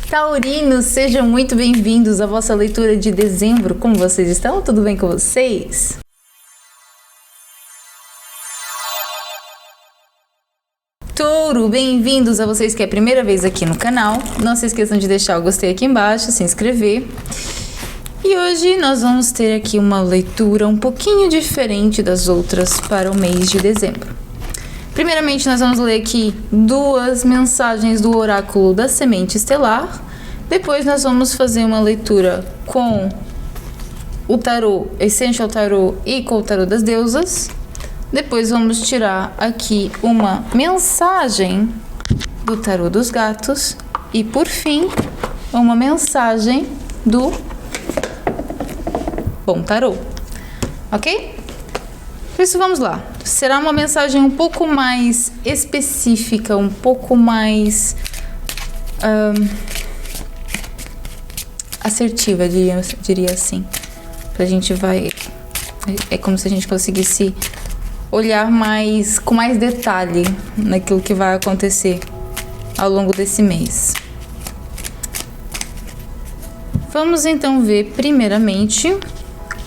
Taurinos, sejam muito bem-vindos à vossa leitura de dezembro. Como vocês estão? Tudo bem com vocês? Touro, bem-vindos a vocês que é a primeira vez aqui no canal. Não se esqueçam de deixar o gostei aqui embaixo, se inscrever. E hoje nós vamos ter aqui uma leitura um pouquinho diferente das outras para o mês de dezembro. Primeiramente, nós vamos ler aqui duas mensagens do oráculo da semente estelar. Depois nós vamos fazer uma leitura com o tarô Essential Tarot e com o tarô das deusas. Depois vamos tirar aqui uma mensagem do tarô dos gatos. E por fim, uma mensagem do Bom Tarô. Ok? Por isso vamos lá. Será uma mensagem um pouco mais específica, um pouco mais assertiva, diria assim. A gente vai... É como se a gente conseguisse olhar com mais detalhe naquilo que vai acontecer ao longo desse mês. Vamos então ver primeiramente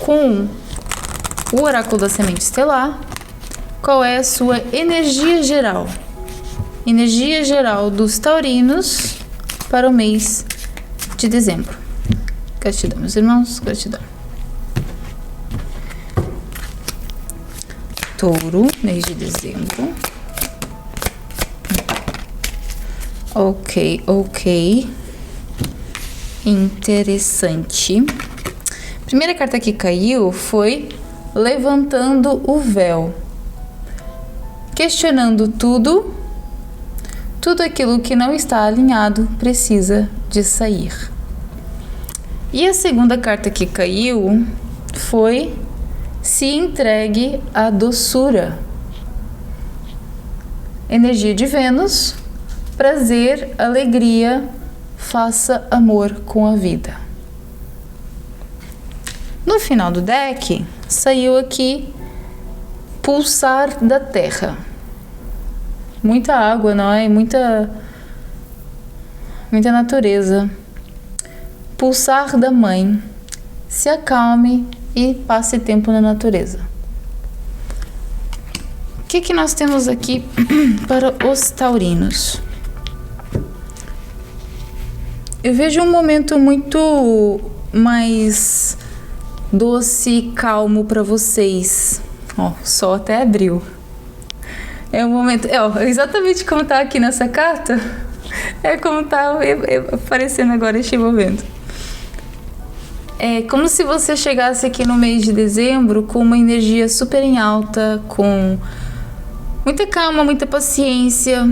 com o oráculo da semente estelar qual é a sua energia geral. Energia geral dos taurinos para o mês de dezembro. Gratidão, meus irmãos, gratidão. Touro, mês de dezembro. Ok. Interessante. A primeira carta que caiu foi levantando o véu. Questionando tudo aquilo que não está alinhado precisa de sair. E a segunda carta que caiu foi se entregue à doçura. Energia de Vênus, prazer, alegria, faça amor com a vida. No final do deck, saiu aqui pulsar da terra. Muita água, não é? Muita natureza. Pulsar da mãe. Se acalme e passe tempo na natureza. O que nós temos aqui para os taurinos? Eu vejo um momento muito mais doce e calmo para vocês. Ó, o sol até abriu. É um momento... exatamente como tá aqui nessa carta. É como tá aparecendo agora este momento. É como se você chegasse aqui no mês de dezembro com uma energia super em alta, com muita calma, muita paciência.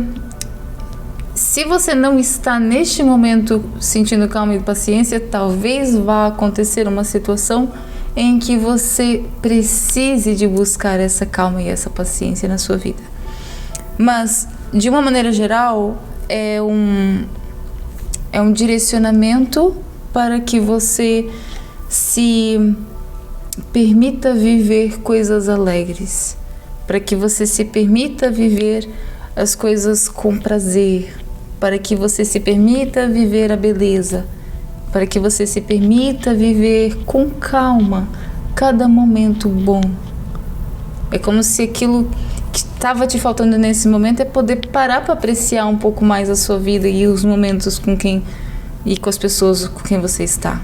Se você não está neste momento sentindo calma e paciência, talvez vá acontecer uma situação em que você precise de buscar essa calma e essa paciência na sua vida. Mas, de uma maneira geral, é um direcionamento para que você se permita viver coisas alegres, para que você se permita viver as coisas com prazer, para que você se permita viver a beleza, para que você se permita viver com calma cada momento bom. É como se aquilo que estava te faltando nesse momento é poder parar para apreciar um pouco mais a sua vida e os momentos com as pessoas com quem você está.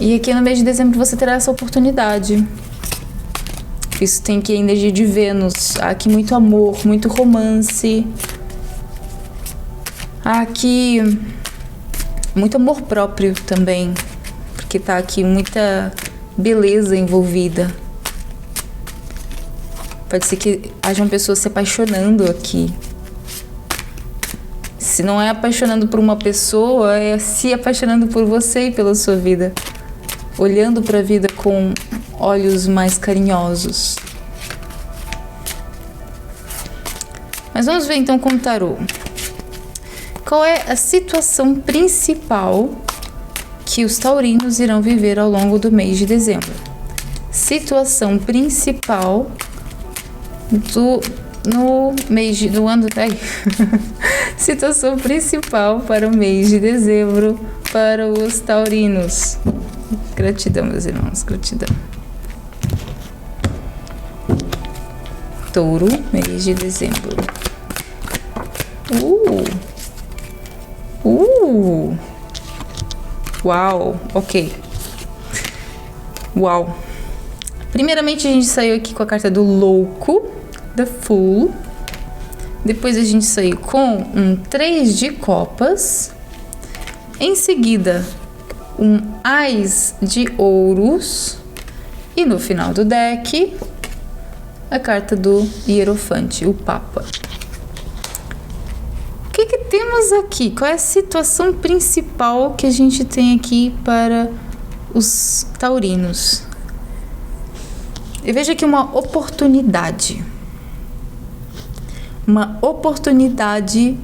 E aqui no mês de dezembro você terá essa oportunidade. Isso tem aqui a energia de Vênus. Há aqui muito amor, muito romance. Há aqui muito amor próprio também. Porque tá aqui muita beleza envolvida. Pode ser que hajam pessoas se apaixonando aqui. Se não é apaixonando por uma pessoa, é se apaixonando por você e pela sua vida. Olhando para a vida com olhos mais carinhosos. Mas vamos ver então com o tarô. Qual é a situação principal que os taurinos irão viver ao longo do mês de dezembro? Situação principal no mês do ano, tá aí. Situação principal para o mês de dezembro para os taurinos. Gratidão, meus irmãos, gratidão. Touro, mês de dezembro. Uau, ok. Uau. Primeiramente a gente saiu aqui com a carta do louco, The Fool. Depois a gente saiu com um 3 de copas. Em seguida, um Ás de ouros. E no final do deck, a carta do Hierofante, o Papa. O que temos aqui? Qual é a situação principal que a gente tem aqui para os taurinos? Eu vejo aqui uma oportunidade. Uma oportunidade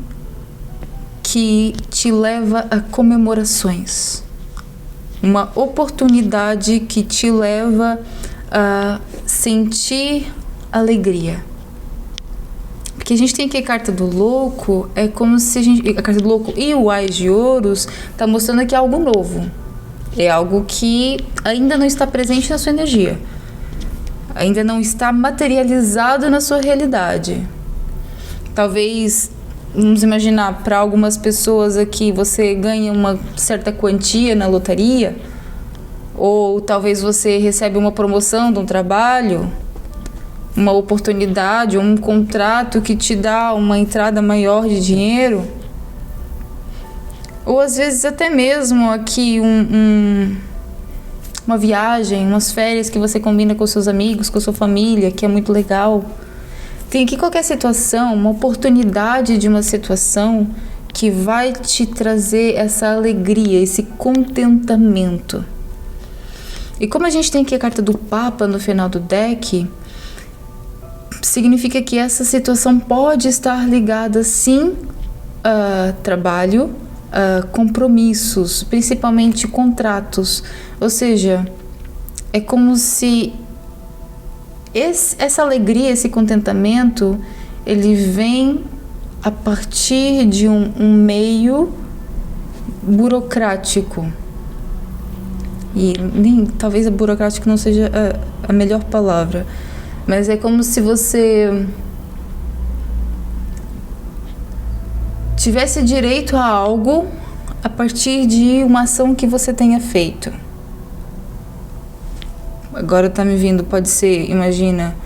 que te leva a comemorações. Uma oportunidade que te leva a sentir alegria. Porque a gente tem aqui a carta do louco, é como se a carta do louco e o Ás de ouros tá mostrando aqui algo novo. É algo que ainda não está presente na sua energia. Ainda não está materializado na sua realidade. Talvez, vamos imaginar, para algumas pessoas aqui você ganha uma certa quantia na loteria, ou talvez você recebe uma promoção de um trabalho, uma oportunidade, um contrato que te dá uma entrada maior de dinheiro, ou às vezes até mesmo aqui uma viagem, umas férias que você combina com seus amigos, com sua família, que é muito legal. Tem aqui qualquer situação, uma oportunidade de uma situação que vai te trazer essa alegria, esse contentamento. E como a gente tem aqui a carta do Papa no final do deck, significa que essa situação pode estar ligada sim a trabalho, a compromissos, principalmente contratos. Ou seja, é como se essa alegria, esse contentamento, ele vem a partir de um meio burocrático. E talvez burocrático não seja a melhor palavra, mas é como se você tivesse direito a algo a partir de uma ação que você tenha feito. Agora tá me vindo, pode ser, imagina,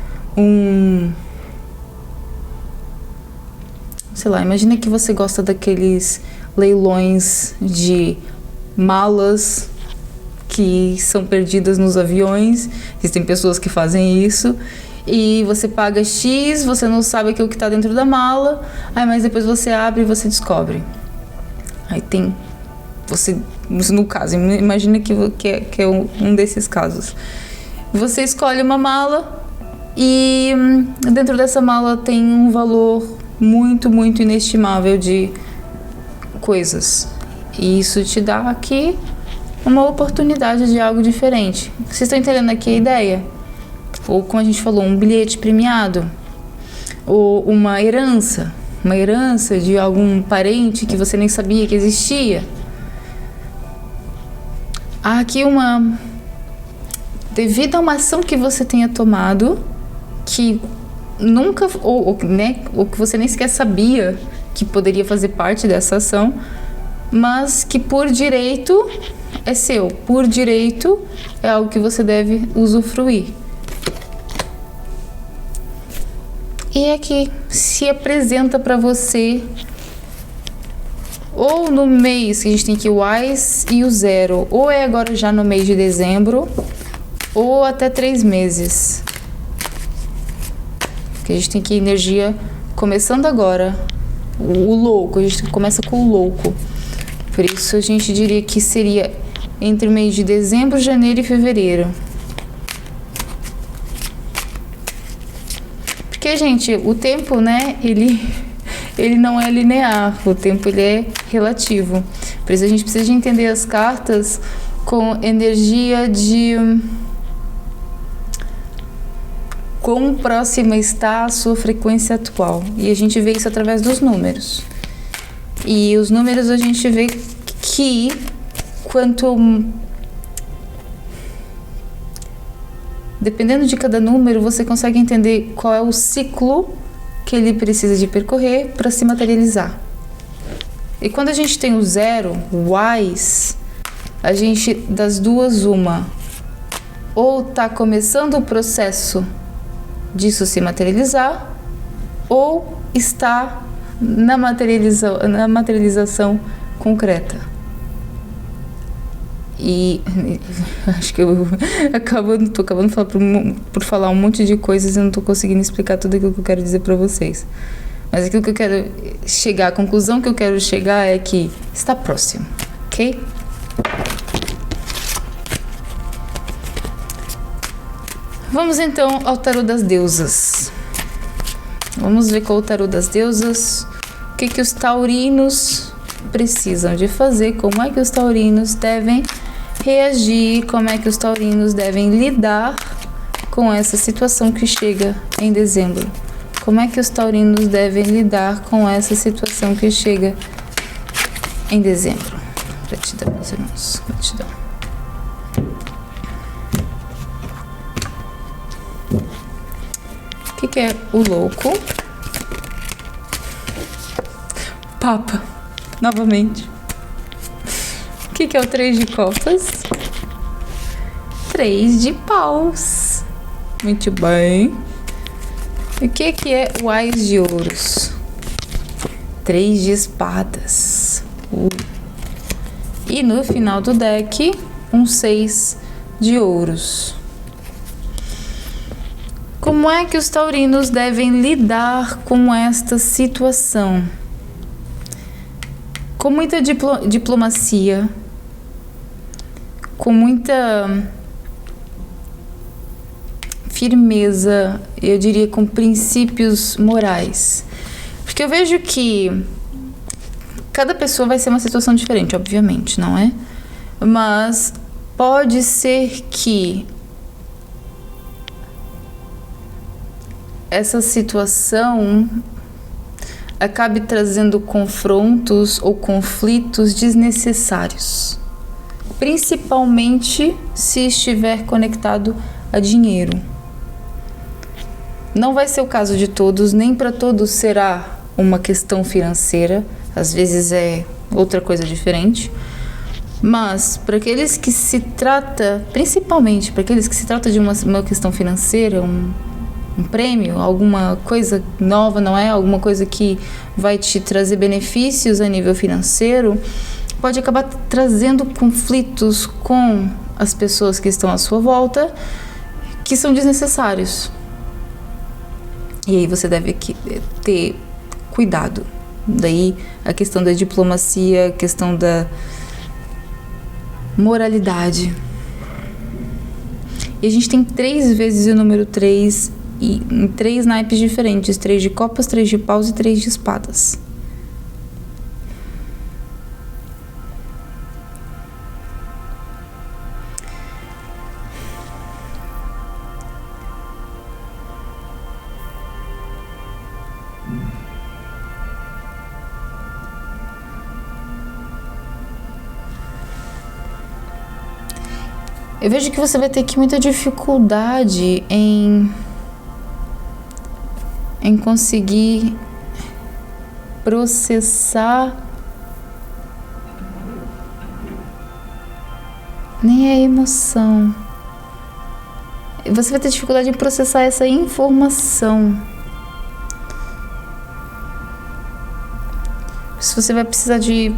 sei lá, imagina que você gosta daqueles leilões de malas que são perdidas nos aviões. Existem pessoas que fazem isso. E você paga X, você não sabe o que está dentro da mala, mas depois você abre e você descobre. Aí tem, você no caso, imagina que é um desses casos. Você escolhe uma mala e dentro dessa mala tem um valor muito, muito inestimável de coisas. E isso te dá aqui uma oportunidade de algo diferente. Vocês estão entendendo aqui a ideia? Ou como a gente falou, um bilhete premiado, ou uma herança de algum parente que você nem sabia que existia. Há aqui devido a uma ação que você tenha tomado, que nunca, ou que você nem sequer sabia que poderia fazer parte dessa ação, mas que por direito é seu, por direito é algo que você deve usufruir. E aqui se apresenta para você, ou no mês que a gente tem aqui o Ás e o 0, ou é agora já no mês de dezembro, ou até 3 meses. Porque a gente tem aqui energia começando agora, o louco, a gente começa com o louco. Por isso a gente diria que seria entre o mês de dezembro, janeiro e fevereiro. Porque, gente, o tempo, né, ele não é linear, o tempo ele é relativo. Por isso a gente precisa de entender as cartas com energia de quão próxima está a sua frequência atual. E a gente vê isso através dos números. E os números a gente vê que dependendo de cada número, você consegue entender qual é o ciclo que ele precisa de percorrer para se materializar. E quando a gente tem o zero, o Ys, a gente, das duas, uma, ou está começando o processo disso se materializar, ou está na materialização concreta. E acho que eu tô acabando por falar um monte de coisas e não tô conseguindo explicar tudo aquilo que eu quero dizer para vocês. Mas aquilo que eu quero chegar, a conclusão que eu quero chegar é que está próximo, ok? Vamos então ao tarô das deusas. Vamos ver qual é o tarô das deusas, o que os taurinos precisam de fazer, como é que os taurinos devem reagir, como é que os taurinos devem lidar com essa situação que chega em dezembro. Como é que os taurinos devem lidar com essa situação que chega em dezembro. Gratidão, meus irmãos. Gratidão. O que é o louco? Papa, novamente. O que é o 3 de copas? 3 de paus. Muito bem. O que é o Ás de ouros? 3 de espadas. E no final do deck, um 6 de ouros. Como é que os taurinos devem lidar com esta situação? Com muita diplomacia, com muita firmeza, eu diria com princípios morais. Porque eu vejo que cada pessoa vai ser uma situação diferente, obviamente, não é? Mas pode ser que essa situação acabe trazendo confrontos ou conflitos desnecessários, principalmente se estiver conectado a dinheiro. Não vai ser o caso de todos, nem para todos será uma questão financeira, às vezes é outra coisa diferente, mas para aqueles que se trata, principalmente para aqueles que se trata de uma questão financeira, um prêmio, alguma coisa nova, não é? Alguma coisa que vai te trazer benefícios a nível financeiro, pode acabar trazendo conflitos com as pessoas que estão à sua volta, que são desnecessários. E aí você deve ter cuidado. Daí a questão da diplomacia, a questão da moralidade. E a gente tem 3 vezes o número 3 e em 3 naipes diferentes: 3 de copas, 3 de paus e 3 de espadas. Eu vejo que você vai ter muita dificuldade em conseguir processar nem a emoção. Você vai ter dificuldade em processar essa informação. Você vai precisar de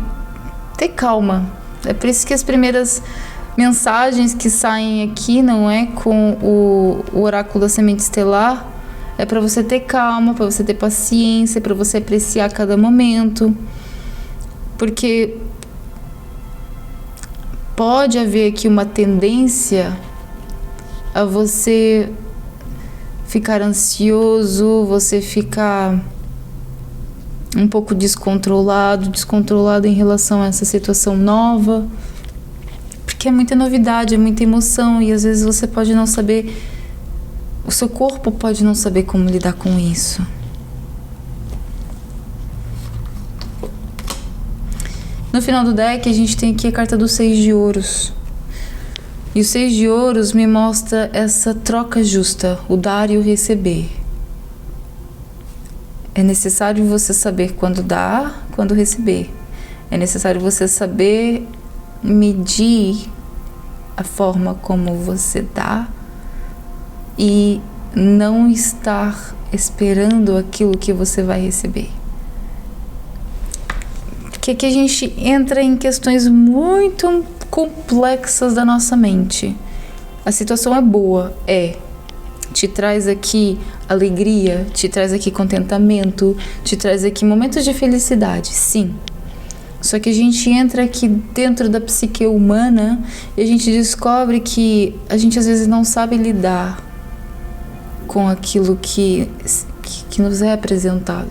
ter calma. É por isso que as primeiras mensagens que saem aqui, não é, com o oráculo da semente estelar, é para você ter calma, para você ter paciência, para você apreciar cada momento, porque pode haver aqui uma tendência a você ficar ansioso, você ficar um pouco descontrolado em relação a essa situação nova, porque é muita novidade, é muita emoção, e às vezes você pode não saber O seu corpo pode não saber como lidar com isso. No final do deck, a gente tem aqui a carta do 6 de ouros. E o 6 de ouros me mostra essa troca justa, o dar e o receber. É necessário você saber quando dar, quando receber. É necessário você saber medir a forma como você dá e não estar esperando aquilo que você vai receber. Porque aqui a gente entra em questões muito complexas da nossa mente. A situação é boa, te traz aqui alegria, te traz aqui contentamento, te traz aqui momentos de felicidade, sim. Só que a gente entra aqui dentro da psique humana e a gente descobre que a gente às vezes não sabe lidar com aquilo que nos é apresentado.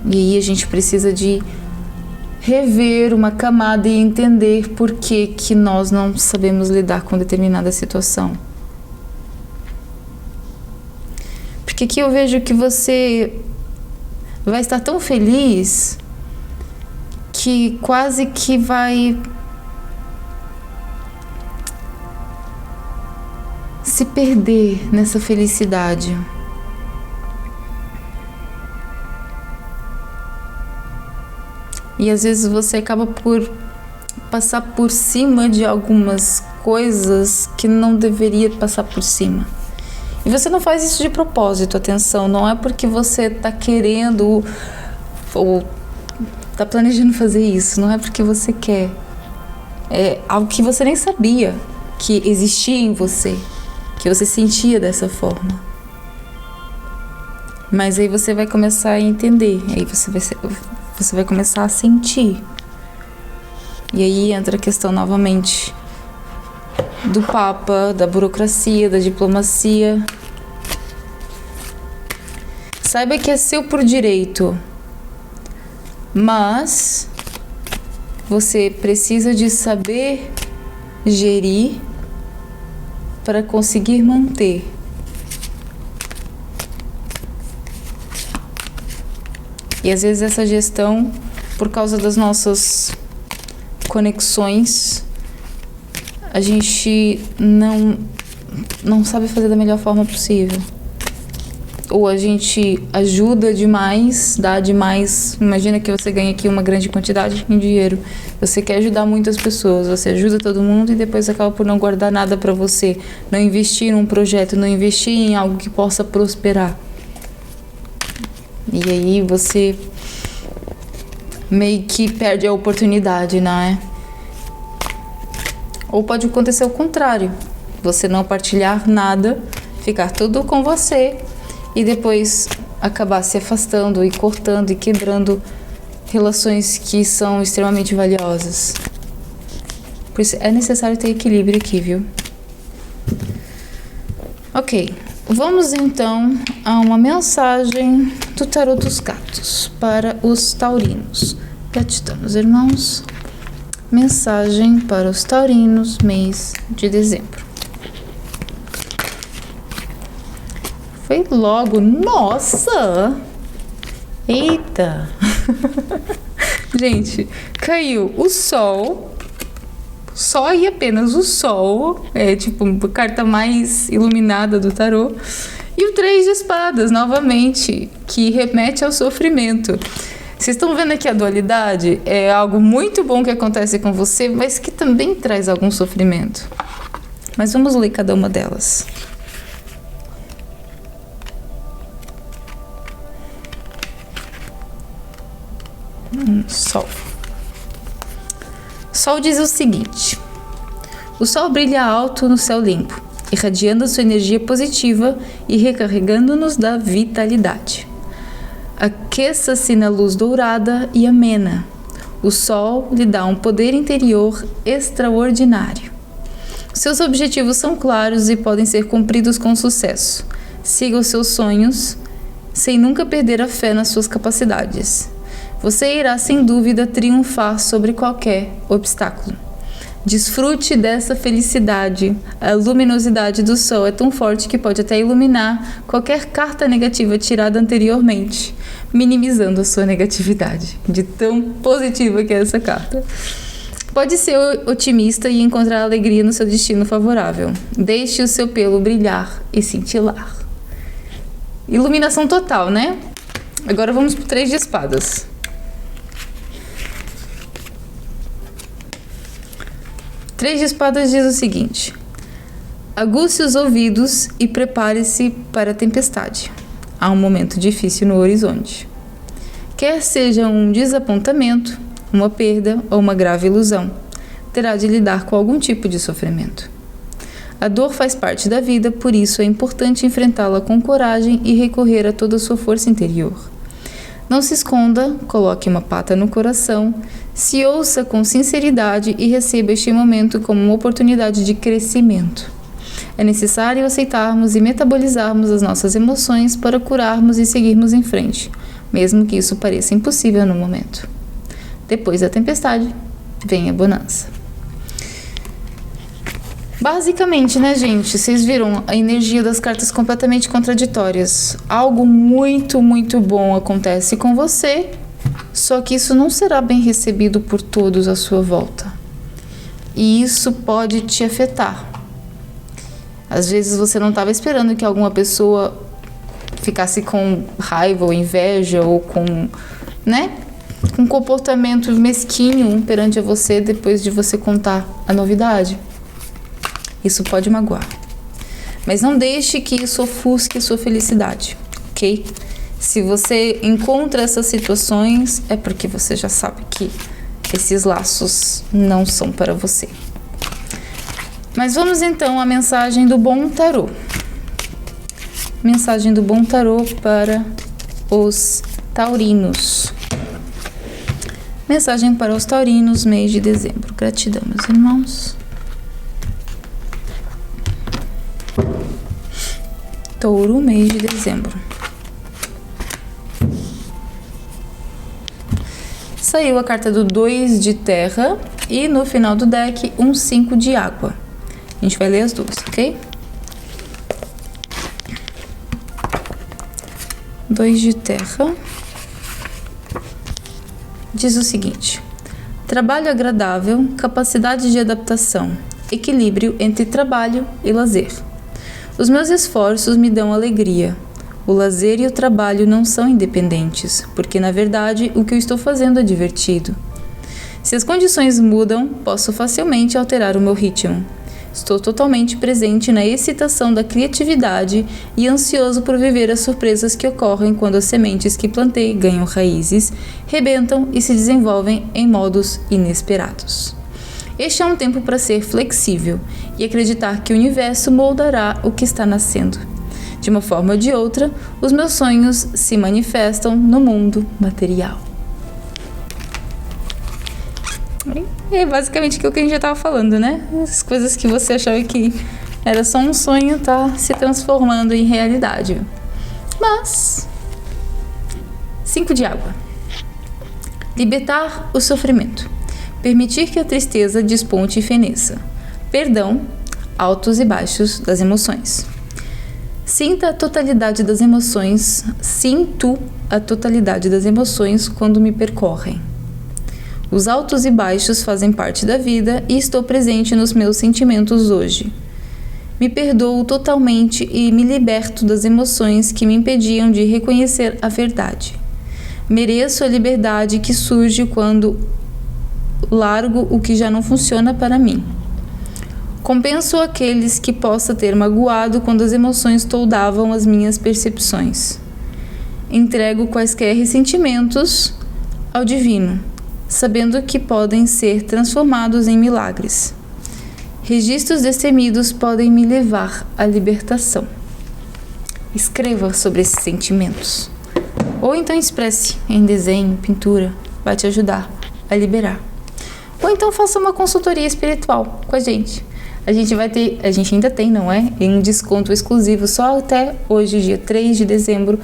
E aí a gente precisa de rever uma camada e entender por que nós não sabemos lidar com determinada situação. Porque aqui eu vejo que você vai estar tão feliz que quase que vai se perder nessa felicidade. E às vezes você acaba por passar por cima de algumas coisas que não deveria passar por cima. E você não faz isso de propósito, atenção, não é porque você está querendo ou está planejando fazer isso, não é porque você quer. É algo que você nem sabia que existia em você, que você sentia dessa forma. Mas aí você vai começar a entender, aí você vai começar a sentir. E aí entra a questão novamente do Papa, da burocracia, da diplomacia. Saiba que é seu por direito, mas você precisa de saber gerir para conseguir manter. E às vezes essa gestão, por causa das nossas conexões, a gente não sabe fazer da melhor forma possível. Ou a gente ajuda demais, dá demais. Imagina que você ganha aqui uma grande quantidade de dinheiro. Você quer ajudar muitas pessoas, você ajuda todo mundo e depois acaba por não guardar nada para você. Não investir num projeto, não investir em algo que possa prosperar. E aí você meio que perde a oportunidade, não é? Ou pode acontecer o contrário. Você não partilhar nada, ficar tudo com você e depois acabar se afastando e cortando e quebrando relações que são extremamente valiosas. Por isso é necessário ter equilíbrio aqui, viu? Ok, vamos então a uma mensagem do Tarô dos Gatos para os taurinos. Gratidamos, irmãos. Mensagem para os taurinos, mês de dezembro. Foi logo, nossa! Eita! Gente, caiu o sol, só e apenas o sol, é tipo a carta mais iluminada do tarô, e o 3 de espadas, novamente, que remete ao sofrimento. Vocês estão vendo aqui a dualidade? É algo muito bom que acontece com você, mas que também traz algum sofrimento. Mas vamos ler cada uma delas. Sol. Sol diz o seguinte: o sol brilha alto no céu limpo, irradiando sua energia positiva e recarregando-nos da vitalidade. Aqueça-se na luz dourada e amena. O sol lhe dá um poder interior extraordinário. Seus objetivos são claros e podem ser cumpridos com sucesso. Siga os seus sonhos, sem nunca perder a fé nas suas capacidades. Você irá, sem dúvida, triunfar sobre qualquer obstáculo. Desfrute dessa felicidade. A luminosidade do sol é tão forte que pode até iluminar qualquer carta negativa tirada anteriormente, minimizando a sua negatividade, de tão positiva que é essa carta. Pode ser otimista e encontrar alegria no seu destino favorável. Deixe o seu pelo brilhar e cintilar. Iluminação total, né? Agora vamos pro 3 de espadas. 3 de espadas diz o seguinte: aguce os ouvidos e prepare-se para a tempestade. Há um momento difícil no horizonte. Quer seja um desapontamento, uma perda ou uma grave ilusão, terá de lidar com algum tipo de sofrimento. A dor faz parte da vida, por isso é importante enfrentá-la com coragem e recorrer a toda a sua força interior. Não se esconda, coloque uma pata no coração, se ouça com sinceridade e receba este momento como uma oportunidade de crescimento. É necessário aceitarmos e metabolizarmos as nossas emoções para curarmos e seguirmos em frente, mesmo que isso pareça impossível no momento. Depois da tempestade, vem a bonança. Basicamente, né, gente? Vocês viram a energia das cartas completamente contraditórias. Algo muito, muito bom acontece com você, só que isso não será bem recebido por todos à sua volta. E isso pode te afetar. Às vezes você não estava esperando que alguma pessoa ficasse com raiva ou inveja ou com, né, um comportamento mesquinho perante a você depois de você contar a novidade. Isso pode magoar. Mas não deixe que isso ofusque a sua felicidade, ok? Se você encontra essas situações, é porque você já sabe que esses laços não são para você. Mas vamos então à mensagem do bom tarô. Mensagem do bom tarô para os taurinos. Mensagem para os taurinos, mês de dezembro. Gratidão, meus irmãos. Touro, mês de dezembro. Saiu a carta do 2 de terra e no final do deck um 5 de água. A gente vai ler as duas, ok? 2 de terra diz o seguinte: trabalho agradável, capacidade de adaptação, equilíbrio entre trabalho e lazer. Os meus esforços me dão alegria. O lazer e o trabalho não são independentes, porque na verdade o que eu estou fazendo é divertido. Se as condições mudam, posso facilmente alterar o meu ritmo. Estou totalmente presente na excitação da criatividade e ansioso por viver as surpresas que ocorrem quando as sementes que plantei ganham raízes, rebentam e se desenvolvem em modos inesperados. Este é um tempo para ser flexível e acreditar que o universo moldará o que está nascendo. De uma forma ou de outra, os meus sonhos se manifestam no mundo material. É basicamente aquilo que a gente já estava falando, né? As coisas que você achava que era só um sonho tá se transformando em realidade. Mas 5 de água. Libertar o sofrimento. Permitir que a tristeza desponte e feneça. Perdão, altos e baixos das emoções. Sinta a totalidade das emoções. Sinto a totalidade das emoções quando me percorrem. Os altos e baixos fazem parte da vida e estou presente nos meus sentimentos hoje. Me perdoo totalmente e me liberto das emoções que me impediam de reconhecer a verdade. Mereço a liberdade que surge quando largo o que já não funciona para mim. Compenso aqueles que possa ter magoado quando as emoções toldavam as minhas percepções. Entrego quaisquer ressentimentos ao divino, sabendo que podem ser transformados em milagres. Registros destemidos podem me levar à libertação. Escreva sobre esses sentimentos. Ou então expresse em desenho, pintura, vai te ajudar a liberar. Ou então faça uma consultoria espiritual com a gente. A gente ainda tem, não é? Em um desconto exclusivo só até hoje, dia 3 de dezembro,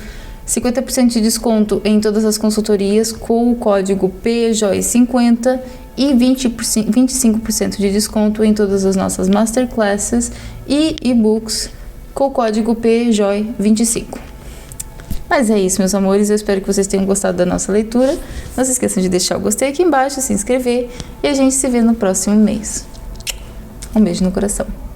50% de desconto em todas as consultorias com o código PJOI50 e 25% de desconto em todas as nossas masterclasses e e-books com o código PJOY25. Mas é isso, meus amores, eu espero que vocês tenham gostado da nossa leitura. Não se esqueçam de deixar o gostei aqui embaixo, se inscrever e a gente se vê no próximo mês. Um beijo no coração.